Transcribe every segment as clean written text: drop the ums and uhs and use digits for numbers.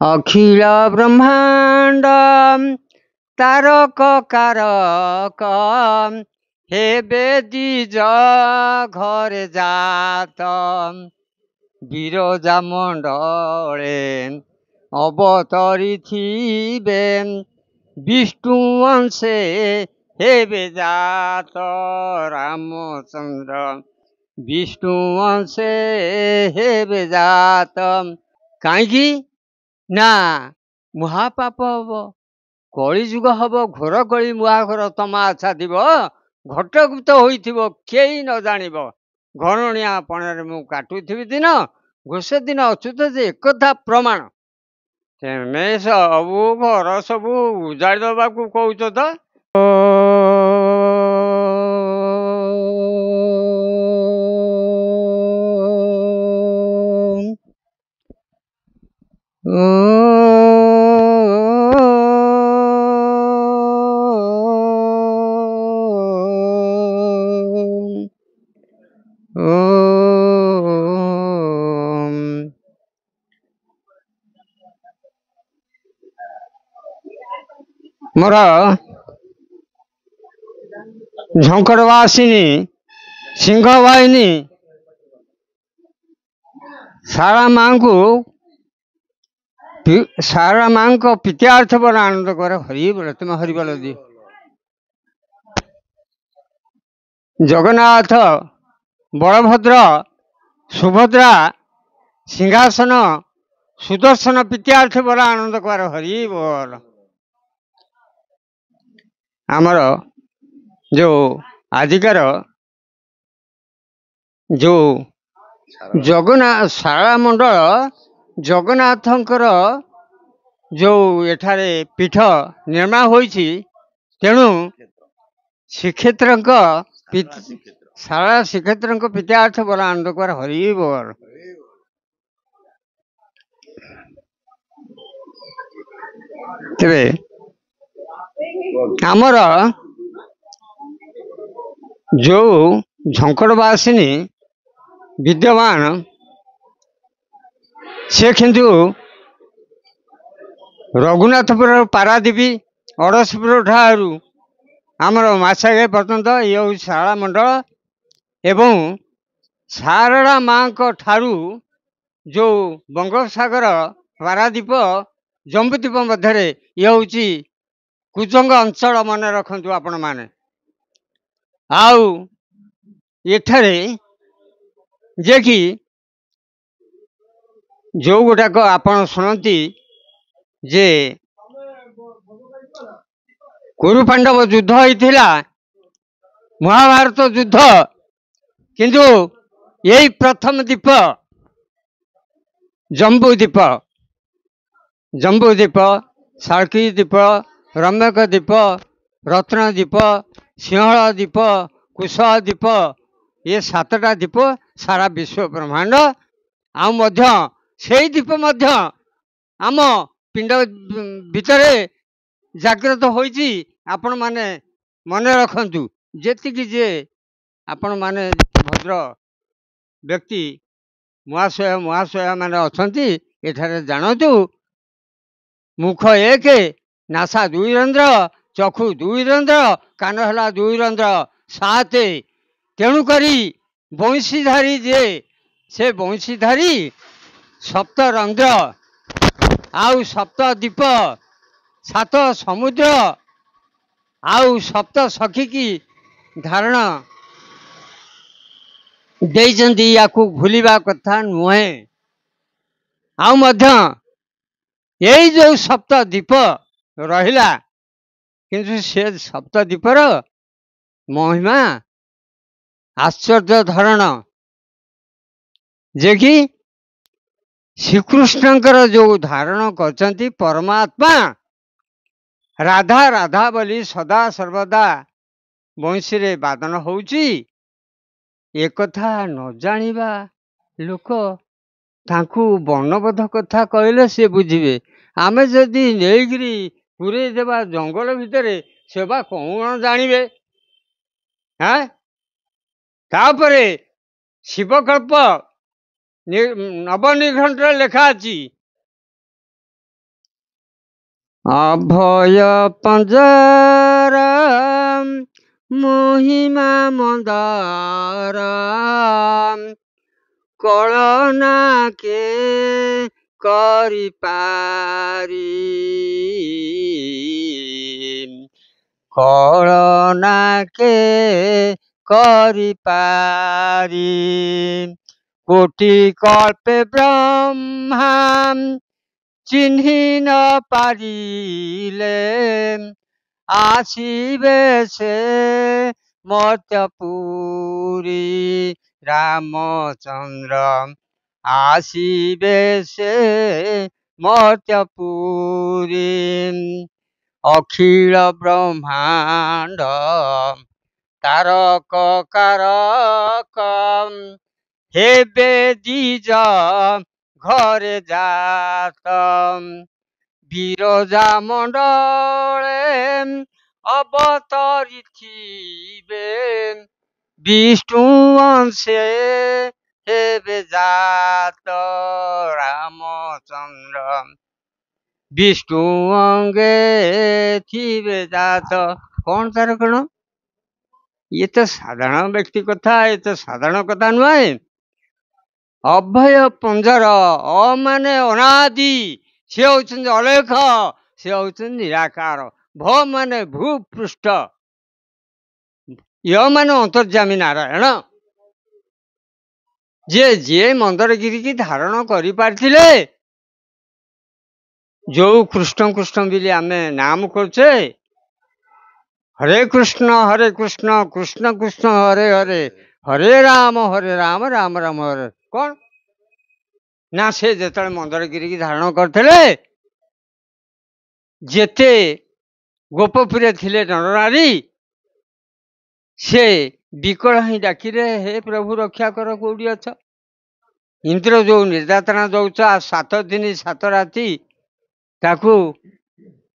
अखिल ब्रह्मांड तारक कारक हे बेदीज घरे जात বিরজা মণ্ডলে অবতরিথিবে বিষ্ণু অংশে হেবে জাত রামচন্দ্র বিষ্ণু অংশে হেবে জাত କାହିଁକି ନା ମହାପାପ ହବ, କଳିଯୁଗ ହବ, ଘୋର କଳି ମହାଘୋର ତମା ଆଚ୍ଛାଦିବ, ଘଟଗୁପ୍ତ ହୋଇଥିବ କେହି ନ ଜାଣିବ, ଘରଣିଆ ପଣରେ ମୁଁ କାଟୁଥିବି ଦିନ, ଘୋଷ ଦିନ ଅଚ୍ୟୁତ ଯେ ଏକଥା ପ୍ରମାଣ। ତେମେ ସବୁ ଘର ସବୁ ଉଜାଡ଼ି ଦେବାକୁ କହୁଛ ତ? मोर झंकड़वासिनी सिंह बाहिनी सारा माँ को सारा माँ को पित्यार्थ बड़ आनंद कर हरि बोल तुम हरि बोल दी जगन्नाथ बलभद्र सुभद्रा सिंहासन सुदर्शन पित्यार्थ बड़ आनंद कर हरि बोल। आमर जो आजिकार जो जगन्नाथ सारा मंडल जगन्नाथंकर जो एठारे पीठ निर्माण होइछि तेणु श्रीक्षेत्र सारा श्रीक्षेत्र पित्यार्थ बड़ आनंद कर हरि बोल। तेरे आमर जो झंकड़वासिनी विद्यमान से किंतु रघुनाथपुर पारादीपी अड़शपुर ठारू आमर माछागे पर्यंत ये हूँ शारदा मंडल एवं शारदा माँ ठारू जो बंगोपसागर पारादीप जम्बूद्वीप मध्य ये हूँ कुजंग अंचल मन रखु आपण मैने आउ एठारे जे कि जो गुटाक आपण शुणती जे कुरु पांडव युद्ध होता महाभारत युद्ध किंतु यही प्रथम द्वीप जम्बूद्वीप जम्बूद्वीप सार्की द्वीप रम्यक द्वीप रत्नद्वीप सिंहल द्वीप कुशल द्वीप ये 7टा द्वीप सारा विश्व ब्रह्मांड से द्वीप आम पिंड भितर जागृत होइछि। आपण माने मन रखंतु जेतिकी जे आपण माने भद्र व्यक्ति महाशय महाशय माने अछंती एठारे जानतु मुख 1 नासा 2 रंध्र चक्षु 2 रंध्र कान हला 2 रंध्र 7 तेणुकरी बंशीधारी जे से बंशीधारी 7 रंध्र आउ 7 द्वीप 7 समुद्र आउ 7 सखी की धारण देइचंदी याकू भूलिबा कथा नुहे। आउ मध्य यही जो 7 द्वीप रहिला किंतु से 7 द्वीपर महिमा आश्चर्य धरण जे कि श्रीकृष्णकर जो धारण करचंती परमात्मा राधा राधा बोली सदा सर्वदा बंशी रे बादन होउची एक कथा न जानिबा लोक तांकू वर्णबोध कथा कहले से बुझिबे आमे जदि नेगिरी पूरे देवा जंगल भितरे सेवा कौन जानिबे। हाँ तापरे शिवकल्प नवनिघंट लेखा अच्छी ଅଭୟ ପଞ୍ଜର ମହିମା ମନ୍ଦାର କଳନା କେ କରିପାରି କଳନା କେ କରିପାରି କୋଟି କଳ୍ପେ ବ୍ରହ୍ମା ଚିହ୍ନି ନ ପାରିଲେ ଆସିବେ ସେ ମର୍ତ୍ତ୍ୟପୁରୀ ରାମଚନ୍ଦ୍ର ଆସିବେ ସେ ମର୍ତ୍ତ୍ୟପୁରୀ ଅଖିଳ ବ୍ରହ୍ମାଣ୍ଡ ତାରକ କାରକ ହେବେ ଦ୍ୱିଜ ଘରେ ଜାତ ବିରଜା ମଣ୍ଡଳେ ଅବତରିଥିବେ ବିଷ୍ଣୁ ଅଂଶେ ହେବେ ଜାତ ରାମଚନ୍ଦ୍ର ବିଷ୍ଣୁ ଅଙ୍ଗେ ଥିବେ ଜାତ। କଣ ତାର କଣ? ଇଏ ତ ସାଧାରଣ ବ୍ୟକ୍ତି କଥା, ଏ ତ ସାଧାରଣ କଥା ନୁହେଁ। ଅଭୟ ପଞ୍ଜର, ଅ ମାନେ ଅନାଦି, ସେ ହଉଛନ୍ତି ଅଲେଖ, ସେ ହଉଛନ୍ତି ନିରାକାର। ଭ ମାନେ ଭୂପୃଷ୍ଠ, ୟ ମାନେ ଅନ୍ତର୍ଯ୍ୟାମୀ ନାରାୟଣ। ଯିଏ ମନ୍ଦରଗିରିକି ଧାରଣ କରିପାରିଥିଲେ, ଯୋଉ କୃଷ୍ଣ କୃଷ୍ଣ ବୋଲି ଆମେ ନାମ କରୁଛେ, ହରେ କୃଷ୍ଣ କୃଷ୍ଣ କୃଷ୍ଣ ହରେ ହରେ, ହରେ ରାମ ରାମ ରାମ ହରେ। କଣ ନା ସେ ଯେତେବେଳେ ମନ୍ଦରଗିରିକି ଧାରଣ କରିଥିଲେ, ଯେତେ ଗୋପପୁରେ ଥିଲେ ନରନାରୀ, ସେ ବିକଳ ହିଁ ଡାକିଲେ, ହେ ପ୍ରଭୁ ରକ୍ଷା କର, କୋଉଠି ଅଛ? ଇନ୍ଦ୍ର ଯୋଉ ନିର୍ଯାତନା ଦଉଛ, 7 ଦିନ 7 ରାତି ତାକୁ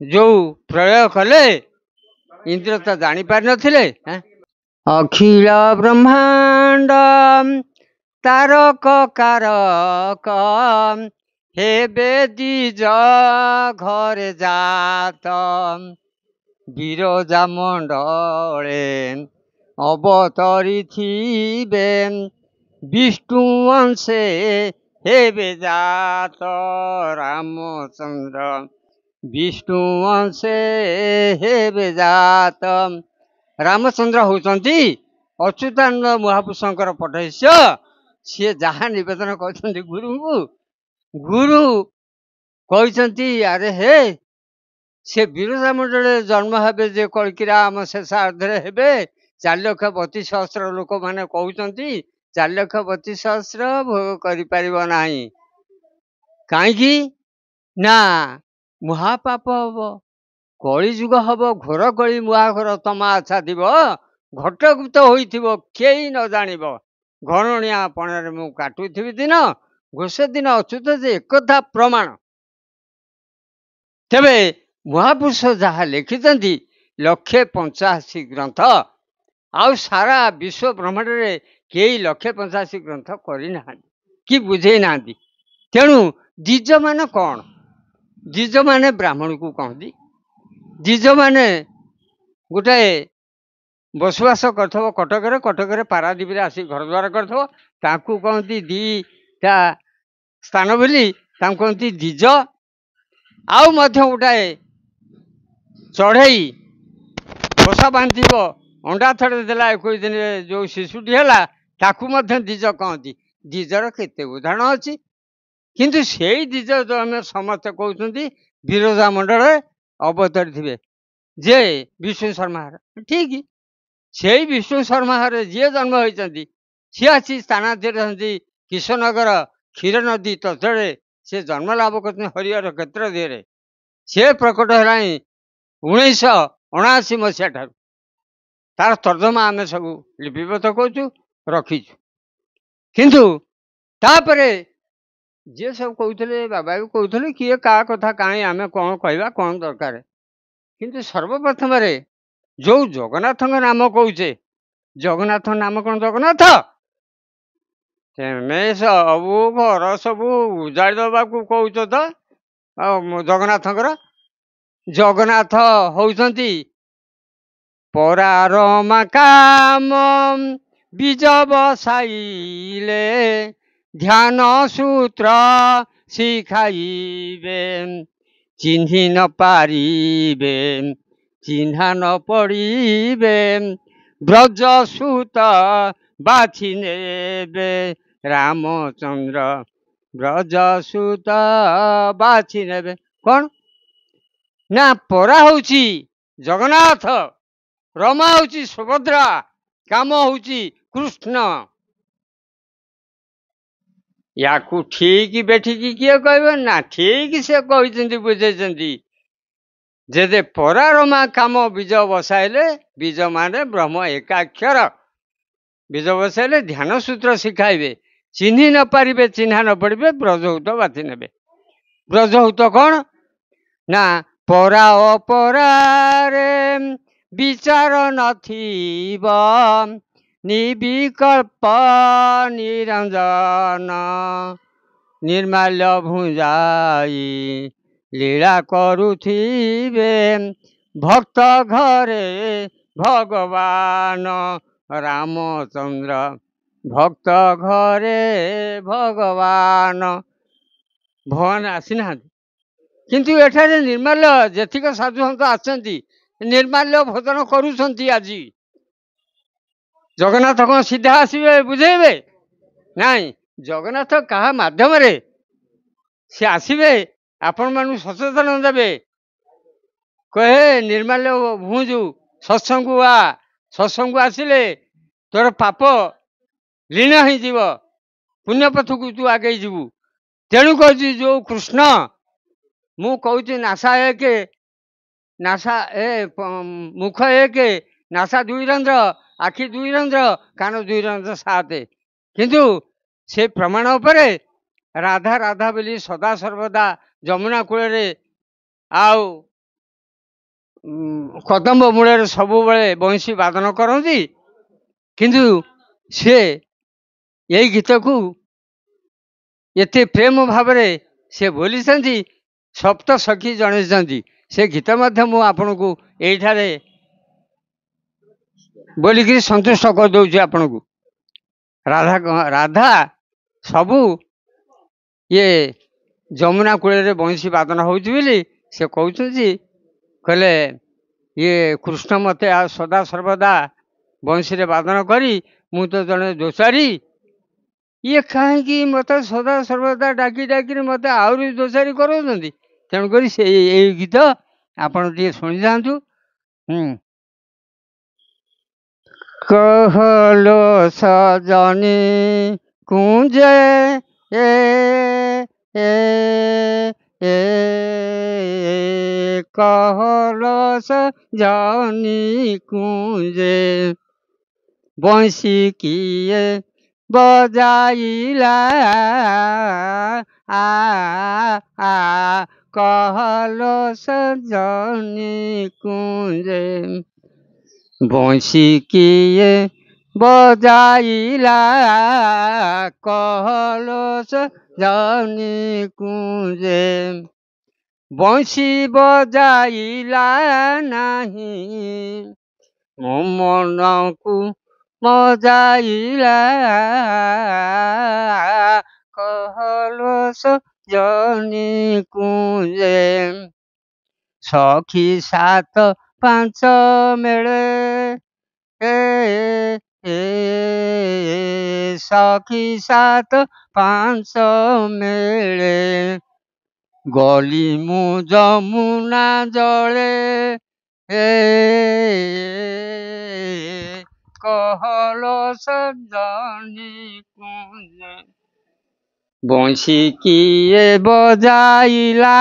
ଯୋଉ ପ୍ରଳୟ କଲେ, ଇନ୍ଦ୍ର ତ ଜାଣିପାରିନଥିଲେ। ଅଖିଳ ବ୍ରହ୍ମାଣ୍ଡ ତାରକ କାରକ ହେବେ ଦ୍ୱିଜ ଘରେ ଜାତ ବିରଜା ମଣ୍ଡଳେ ଅବତରିଥିବେ ବିଷ୍ଣୁ ଅଂଶେ ହେବେ ଜାତ ରାମଚନ୍ଦ୍ର ବିଷ୍ଣୁ ଅଂଶେ ହେବେ ଜାତ। ରାମଚନ୍ଦ୍ର ହଉଛନ୍ତି ଅଚ୍ୟୁତାନନ୍ଦ ମହାପୁରୁଷଙ୍କର ପଟଶିଷ୍ୟ। ସିଏ ଯାହା ନିବେଦନ କରିଛନ୍ତି ଗୁରୁଙ୍କୁ, ଗୁରୁ କହିଛନ୍ତି ଆରେ ହେ, ସେ ବିରଜା ମଣ୍ଡଳରେ ଜନ୍ମ ହେବେ, ଯେ କଳ୍କିରା ଆମ ଶେଷାର୍ଦ୍ଧରେ ହେବେ। 4,32,000 ଲୋକମାନେ କହୁଛନ୍ତି 4,32,000 ଭୋଗ କରିପାରିବ ନାହିଁ। କାହିଁକି ନା ମହାପାପ ହବ, କଳିଯୁଗ ହବ, ଘୋର କଳି ମୁହାଘର ତମା ଆଚ୍ଛା ଥିବ, ଘଟଗୁପ୍ତ ହୋଇଥିବ, କେହି ନ ଜାଣିବ। ଘରଣିଆ ପଣରେ ମୁଁ କାଟୁଥିବି ଦିନ, ଘୋଷ ଦିନ ଅଚ୍ୟୁତ, ଯେ ଏକଥା ପ୍ରମାଣ। ତେବେ ମହାପୁରୁଷ ଯାହା ଲେଖିଛନ୍ତି 185 ଗ୍ରନ୍ଥ, ଆଉ ସାରା ବିଶ୍ୱ ବ୍ରହ୍ମାଣ୍ଡରେ କେହି 185 ଗ୍ରନ୍ଥ କରିନାହାନ୍ତି କି ବୁଝେଇ ନାହାନ୍ତି। ତେଣୁ ଦ୍ୱିଜ ମାନେ କଣ? ଦ୍ୱିଜ ମାନେ ବ୍ରାହ୍ମଣକୁ କହନ୍ତି। ଦ୍ୱିଜ ମାନେ ଗୋଟାଏ ବସବାସ କରିଥିବ କଟକରେ ପାରାଦୀପରେ ଆସି ଘରଦ୍ୱାର କରିଥିବ, ତାଙ୍କୁ କହନ୍ତି 2ଟା ସ୍ଥାନ ବୋଲି, ତାଙ୍କୁ କହନ୍ତି ଦ୍ୱିଜ। ଆଉ ମଧ୍ୟ ଗୋଟାଏ ଚଢ଼େଇ ବସା ବାନ୍ଧିବ, ଅଣ୍ଡା ଥରେ ଦେଲା, 21 ଦିନରେ ଯୋଉ ଶିଶୁଟି ହେଲା, ତାକୁ ମଧ୍ୟ ଦ୍ୱିଜ କହନ୍ତି। ଦ୍ୱିଜର କେତେ ଉଦାହରଣ ଅଛି, କିନ୍ତୁ ସେଇ ଦ୍ୱିଜ ଆମେ ସମସ୍ତେ କହୁଛନ୍ତି ବିରଜା ମଣ୍ଡଳରେ ଅବତରିଥିବେ, ଯେ ବିଷ୍ଣୁ ଶର୍ମାହାର। ଠିକ ସେଇ ବିଷ୍ଣୁ ଶର୍ମାହାର ଯିଏ ଜନ୍ମ ହୋଇଛନ୍ତି, ସିଏ ଆସି ସ୍ଥାନାନ୍ତରିତ କିଶୋରନଗର କ୍ଷୀର ନଦୀ ତଟରେ ସେ ଜନ୍ମ ଲାଭ କରିଛନ୍ତି ହରିହର କ୍ଷେତ୍ର ଦେହରେ। ସେ ପ୍ରକଟ ହେଲାଣି 1979 ମସିହା ଠାରୁ। ତାର ତର୍ଜମା ଆମେ ସବୁ ଲିପିବଦ୍ଧ କରୁଛୁ, ରଖିଛୁ। କିନ୍ତୁ ତାପରେ ଯିଏ ସବୁ କହୁଥିଲେ, ବାବା ବି କହୁଥିଲେ, କିଏ କାହା କଥା କାହିଁ ଆମେ କଣ କହିବା, କଣ ଦରକାର। କିନ୍ତୁ ସର୍ବପ୍ରଥମରେ ଯୋଉ ଜଗନ୍ନାଥଙ୍କ ନାମ କହୁଛେ, ଜଗନ୍ନାଥଙ୍କ ନାମ କଣ ଜଗନ୍ନାଥ? ତେମେ ସବୁ ଘର ସବୁ ଉଜାଡ଼ି ଦେବାକୁ କହୁଛ ତ ଜଗନ୍ନାଥଙ୍କର। ଜଗନ୍ନାଥ ହଉଛନ୍ତି ପରାରମା କାମ ବୀଜ ବସାଇଲେ ଧ୍ୟାନ ସୂତ୍ର ଶିଖାଇବେ ଚିହ୍ନି ନ ପାରିବେ ଚିହ୍ନା ନ ପଡ଼ିବେ ବ୍ରଜ ସୂତ ବାଛି ନେବେ ରାମଚନ୍ଦ୍ର ବ୍ରଜ ସୂତ ବାଛି ନେବେ। କ'ଣ ନା ପରା ହଉଛି ଜଗନ୍ନାଥ, ରମା ହଉଛି ସୁଭଦ୍ରା, କାମ ହଉଛି କୃଷ୍ଣ। ୟାକୁ ଠିକ ବେଠିକି କିଏ କହିବ ନା ଠିକ ସେ କହିଛନ୍ତି, ବୁଝେଇଛନ୍ତି। ଯେତେ ପରାରମା କାମ ବୀଜ ବସାଇଲେ, ବୀଜ ମାନେ ବ୍ରହ୍ମ ଏକାକ୍ଷର, ବୀଜ ବସାଇଲେ ଧ୍ୟାନ ସୂତ୍ର ଶିଖାଇବେ ଚିହ୍ନି ନ ପାରିବେ ଚିହ୍ନା ନ ପଡ଼ିବେ ବ୍ରଜହୁତ ବାଛି ନେବେ। ବ୍ରଜହୁତ କ'ଣ ନା ପରା ଅପରାରେ ବିଚାର ନଥିବ ନିର୍ବିକଳ୍ପ ନିରଞ୍ଜନ ନିର୍ମାଲ୍ୟ ଭୁଞ୍ଜାଇ ଲୀଳା କରୁଥିବେ ଭକ୍ତ ଘରେ ଭଗବାନ ରାମଚନ୍ଦ୍ର ଭକ୍ତ ଘରେ ଭଗବାନ। ଭଗବାନ ଆସିନାହାନ୍ତି, କିନ୍ତୁ ଏଠାରେ ନିର୍ମାଲ୍ୟ ଯେତିକ ସାଧୁସନ୍ଥ ଆସିଛନ୍ତି ନିର୍ମାଲ୍ୟ ଭୋଜନ କରୁଛନ୍ତି। ଆଜି ଜଗନ୍ନାଥ କ'ଣ ସିଧା ଆସିବେ ବୁଝେଇବେ? ନାଇଁ, ଜଗନ୍ନାଥ କାହା ମାଧ୍ୟମରେ ସେ ଆସିବେ, ଆପଣମାନଙ୍କୁ ସଚେତନ ଦେବେ, କହେ ନିର୍ମାଲ୍ୟ ଭୁଞ୍ଜୁ, ସତ୍ସଙ୍ଗକୁ ଆ, ସତ୍ସଙ୍ଗକୁ ଆସିଲେ ତୋର ପାପ ଲୀନ ହେଇଯିବ, ପୁଣ୍ୟପଥକୁ ତୁ ଆଗେଇ ଯିବୁ। ତେଣୁ କହୁଛି ଯୋଉ କୃଷ୍ଣ, ମୁଁ କହୁଛି ନାସା ଏକ, ନାସା ମୁଖ ଏକ, ନାସା ଦୁଇ ରନ୍ଧ୍ର, ଆଖି ଦୁଇ ରନ୍ଧ୍ର, କାନ ଦୁଇ ରନ୍ଧ୍ର ସାତ, କିନ୍ତୁ ସେ ପ୍ରମାଣ ଉପରେ ରାଧା ରାଧା ବୋଲି ସଦା ସର୍ବଦା ଯମୁନା କୂଳରେ ଆଉ କଦମ୍ବ ମୂଳରେ ସବୁବେଳେ ବଂଶୀ ବାଦନ କରନ୍ତି। କିନ୍ତୁ ସେ ଏଇ ଗୀତକୁ ଏତେ ପ୍ରେମ ଭାବରେ ସେ ବୋଲିଛନ୍ତି, ସପ୍ତ ସଖୀ ଜଣେଇଛନ୍ତି। ସେ ଗୀତ ମଧ୍ୟ ମୁଁ ଆପଣଙ୍କୁ ଏଇଠାରେ ବୋଲିକିରି ସନ୍ତୁଷ୍ଟ କରିଦେଉଛି ଆପଣଙ୍କୁ। ରାଧା ସବୁ ଇଏ ଯମୁନା କୂଳରେ ବଂଶୀ ବାଦନ ହେଉଛି ବୋଲି ସେ କହୁଛନ୍ତି। କହିଲେ ଇଏ କୃଷ୍ଣ ମୋତେ ଆଉ ସଦା ସର୍ବଦା ବଂଶୀରେ ବାଦନ କରି, ମୁଁ ତ ଜଣେ ଦୋଷାରୀ, ଇଏ କାହିଁକି ମୋତେ ସଦା ସର୍ବଦା ଡାକି ଡାକିରି ମୋତେ ଆହୁରି ଦୋଷାରୀ କରାଉଛନ୍ତି। ତେଣୁକରି ସେ ଏଇ ଗୀତ ଆପଣ ଟିକେ ଶୁଣିଯାଆନ୍ତୁ। कहलो सजनी कुंजे ए ए ए कहलो सजनी कुंजे बंशी किए बजाइला कहलो सजनी कुंजे बंशी किए बजाइला कहलो सजनी कुंजे बंशी बजाइला नहीं मो मन को मजाइला कहलो सजनी कुंजे सखी सात पांच मेले सखी सात पांच मेले गली मु जमुना जले कहलो सजनी कुंजे बंशी किए बजाइला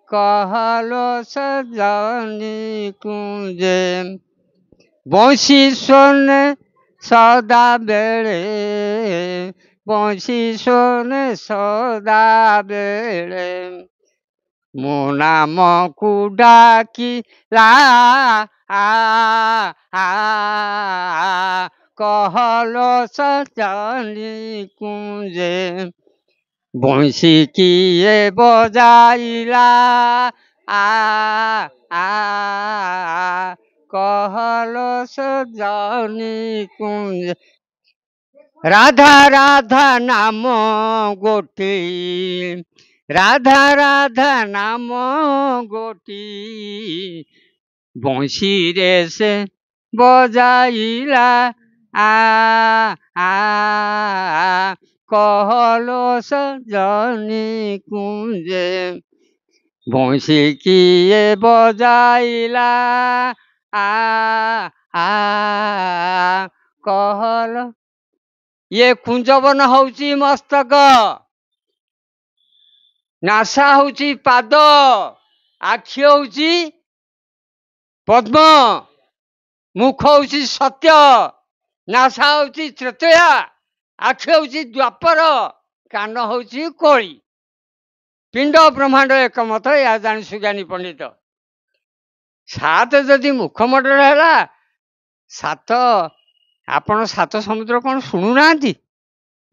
कहलो सजनी कुंजे बंशी सोने सदा बेले बंशी सोने सदा बेले मो नाम को डाकिला कहलो सजनी कुंजे ବଂଶୀ କିଏ ବଜାଇଲା ଆ ଆ कहल सजनी कुंज राधा राधा नाम गोटी राधा राधा नाम गोटी बंशी रे से बजाइला आ आ कहलो सजनी कुंजे बंशी किए बजाइला आ आ कहल ये कुंजवन हौची मस्तक नासा हौची पाद आखि हौची पद्म मुख हौची सत्य नासा हौची त्रैतया आखि हौची द्वापर कान हौची कଳି पिंड ब्रह्मांड एकमत या जानी सुज्ञानी पंडित सात जदि मुखमंडल है सात आपण सात समुद्र कौन शुणुना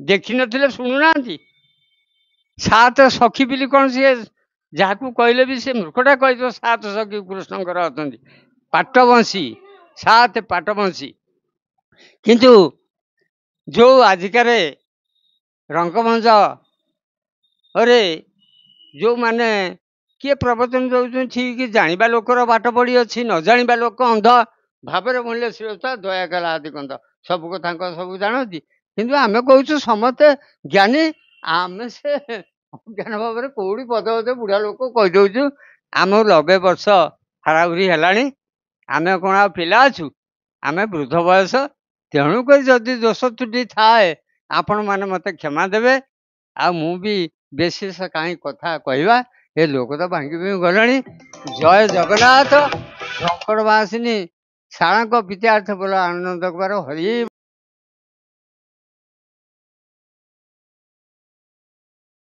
देखी नथिले शुणुना सात सखी बिली कौन सी जहाँ कहले भी से मूर्खटा कह सात सखी कृष्णकर अच्छा पाटवंशी सात पाटवंशी किंतु जो आजिकार रंगमंच अरे जो माने किए प्रवचन दौरान ठीक जाना लोकर बाट पड़ी अच्छी न जाना लोक अंध भाव मूल्य श्रेष्ठता दया कला आदि कंध सब कथा सब जानती किंतु आम कहूँ समस्ते ज्ञानी आम से अज्ञान भाव में कौड़ी पदे पदे बुढ़ा लोक कहीदे आम 90 वर्ष हाराहुरी है आम कौन आ पिला अच्छु आम वृद्ध बयस तेणुक जदि दोष त्रुटि थाए आपण मैंने मत क्षमा देवे आ मु भी विशेष कहीं कथा कहवा ये लोक तो भांगी गले जय जगन्नाथ झंकड़वासिनी शाणा विद्यार्थ बोल आनंद कुमार हरि।